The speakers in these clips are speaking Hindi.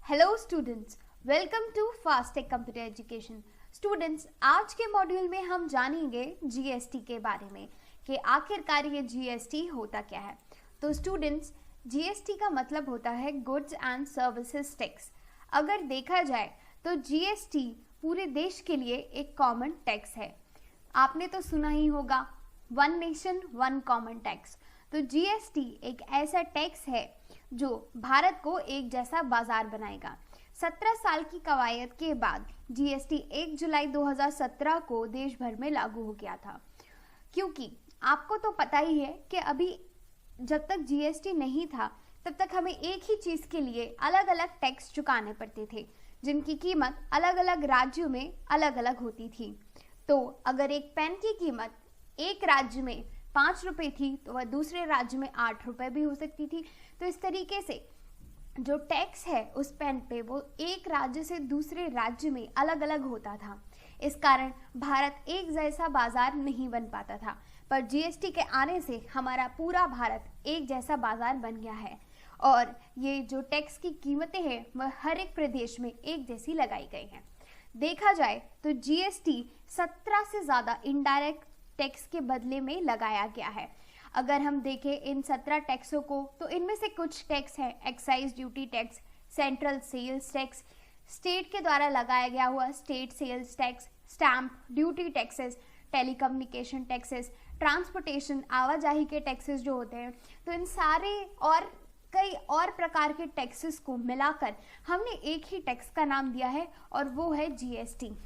Hello students, welcome to fast tech computer education. Students, आज के मॉड्यूल में हम जानेंगे जीएसटी के बारे में कि आखिरकार ये जीएसटी होता क्या है। तो स्टूडेंट्स, जीएसटी का मतलब होता है गुड्स एंड सर्विसेज टैक्स। अगर देखा जाए तो जीएसटी पूरे देश के लिए एक कॉमन टैक्स है। आपने तो सुना ही होगा, one nation one common tax. तो जीएसटी एक ऐसा टैक्स है जो भारत को एक जैसा बाजार बनाएगा। 17 साल की कवायद के बाद जीएसटी 1 जुलाई 2017 को देश भर में लागू हो गया था। क्योंकि आपको तो पता ही है कि अभी जब तक जीएसटी नहीं था तब तक हमें एक ही चीज के लिए अलग अलग टैक्स चुकाने पड़ते थे, जिनकी कीमत अलग अलग राज्यों में अलग अलग होती थी। तो अगर एक पेन की कीमत एक राज्य में 5 रुपए थी तो वह दूसरे राज्य में 8 रुपए भी हो सकती थी। तो इस तरीके से जो टैक्स है उस पेन पे वो एक राज्य से दूसरे राज्य में अलग अलग होता था। इस कारण भारत एक जैसा बाजार नहीं बन पाता था, पर जीएसटी के आने से हमारा पूरा भारत एक जैसा बाजार बन गया है और ये जो टैक्स की कीमतें हैं वह हर एक प्रदेश में एक जैसी लगाई गई हैं। देखा जाए तो जीएसटी 17 से ज़्यादा इनडायरेक्ट टैक्स के बदले में लगाया गया है। अगर हम देखें इन 17 टैक्सों को तो इनमें से कुछ टैक्स है excise duty tax, central sales tax, state के द्वारा लगाया गया हुआ state sales tax, stamp duty taxes, telecommunication taxes, transportation आवाजाही के टैक्सेस जो होते हैं। तो इन सारे और कई और प्रकार के टैक्सेस को मिलाकर हमने एक ही टैक्स का नाम दिया है और वो है जीएसटी।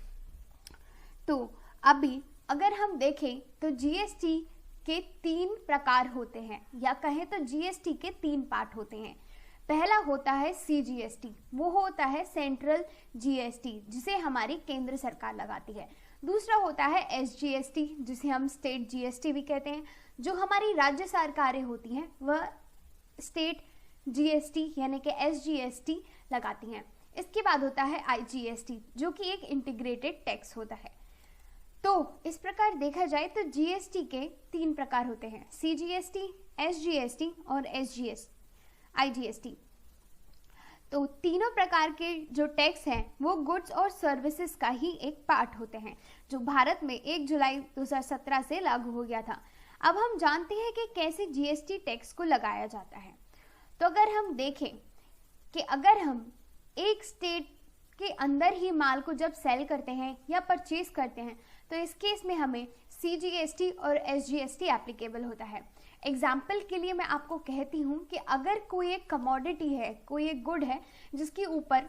तो अभी अगर हम देखें तो जीएसटी के 3 प्रकार होते हैं, या कहें तो जीएसटी के 3 पार्ट होते हैं। पहला होता है सीजीएसटी, वो होता है सेंट्रल जीएसटी जिसे हमारी केंद्र सरकार लगाती है। दूसरा होता है एसजीएसटी जिसे हम स्टेट जीएसटी भी कहते हैं, जो हमारी राज्य सरकारें होती हैं वह स्टेट जीएसटी यानी कि एसजीएसटी लगाती हैं। इसके बाद होता है आईजीएसटी जो कि एक इंटीग्रेटेड टैक्स होता है। तो इस प्रकार देखा जाए तो जीएसटी के 3 प्रकार होते हैं, सीजीएसटी, एसजीएसटी और आईजीएसटी। तो तीनों प्रकार के जो टैक्स हैं वो गुड्स और सर्विसेज का ही एक पार्ट होते हैं, जो भारत में 1 जुलाई 2017 से लागू हो गया था। अब हम जानते हैं कि कैसे जीएसटी टैक्स को लगाया जाता है। तो अगर हम देखें कि अगर हम एक स्टेट के अंदर ही माल को जब सेल करते हैं या परचेज करते हैं तो इस केस में हमें सीजीएसटी और एसजीएसटी एप्लीकेबल होता है। एग्जाम्पल के लिए मैं आपको कहती हूँ कि अगर कोई एक कमोडिटी है, कोई एक गुड है जिसके ऊपर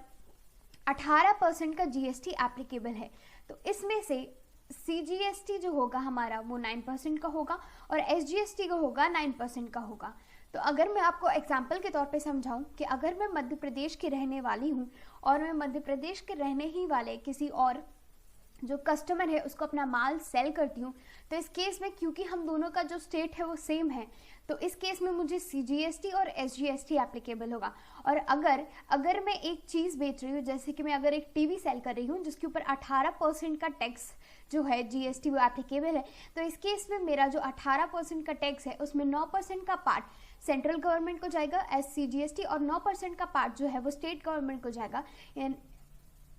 18% का जीएसटी एप्लीकेबल है, तो इसमें से सीजीएसटी जो होगा हमारा वो 9% का होगा और एसजीएसटी का होगा 9% का होगा। तो अगर मैं आपको एग्जाम्पल के तौर पे समझाऊं कि अगर मैं मध्य प्रदेश की रहने वाली हूं और मैं मध्य प्रदेश के रहने ही वाले किसी और जो कस्टमर है उसको अपना माल सेल करती हूँ, तो इस केस में क्योंकि हम दोनों का जो स्टेट है वो सेम है तो इस केस में मुझे सीजीएसटी और एसजीएसटी एप्लीकेबल होगा। और अगर मैं एक चीज़ बेच रही हूँ, जैसे कि मैं अगर एक टीवी सेल कर रही हूँ जिसके ऊपर 18% का टैक्स जो है जीएसटी वो एप्लीकेबल है, तो इस केस में मेरा जो 18% का टैक्स है उसमें 9% का पार्ट सेंट्रल गवर्नमेंट को जाएगा एज सीजीएसटी और 9% का पार्ट जो है वो स्टेट गवर्नमेंट को जाएगा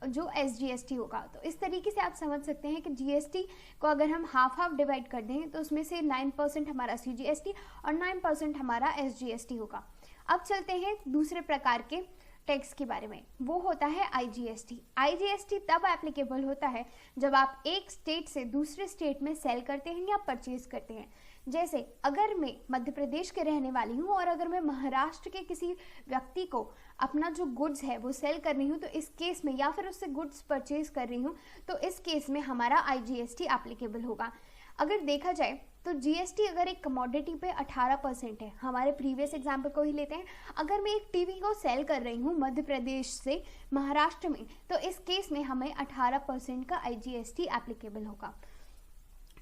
जो एसजीएसटी होगा। तो इस तरीके से आप समझ सकते हैं कि जीएसटी को अगर हम हाफ डिवाइड कर दें तो उसमें से 9% हमारा सीजीएसटी और 9% हमारा एसजीएसटी होगा। अब चलते हैं दूसरे प्रकार के टैक्स के बारे में, वो होता है आईजीएसटी। आईजीएसटी तब एप्लीकेबल होता है जब आप एक स्टेट से दूसरे स्टेट में सेल करते हैं या परचेज करते हैं। जैसे अगर मैं मध्य प्रदेश के रहने वाली हूँ और अगर मैं महाराष्ट्र के किसी व्यक्ति को अपना जो गुड्स है वो सेल कर रही हूँ तो इस केस में, या फिर उससे गुड्स परचेज कर रही हूँ तो इस केस में हमारा आईजीएसटी एप्लीकेबल होगा। अगर देखा जाए तो जीएसटी अगर एक कमोडिटी पे 18% है, हमारे प्रीवियस एग्जाम्पल को ही लेते हैं, अगर मैं एक टीवी को सेल कर रही हूँ मध्य प्रदेश से महाराष्ट्र में तो इस केस में हमें 18% का आईजीएसटी एप्लीकेबल होगा।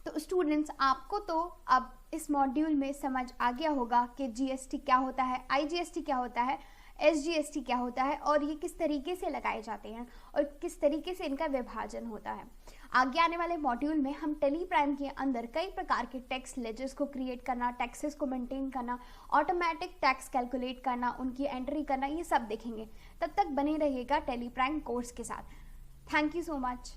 तो स्टूडेंट्स, आपको तो अब इस मॉड्यूल में समझ आ गया होगा कि जीएसटी क्या होता है, आईजीएसटी क्या होता है, एसजीएसटी क्या होता है और ये किस तरीके से लगाए जाते हैं और किस तरीके से इनका विभाजन होता है। आगे आने वाले मॉड्यूल में हम टेली प्राइम के अंदर कई प्रकार के टैक्स लेजर्स को क्रिएट करना, टैक्सेस को मेंटेन करना, ऑटोमेटिक टैक्स कैलकुलेट करना, उनकी एंट्री करना, ये सब देखेंगे। तब तक बने रहिएगा टेली प्राइम कोर्स के साथ। Thank you so much.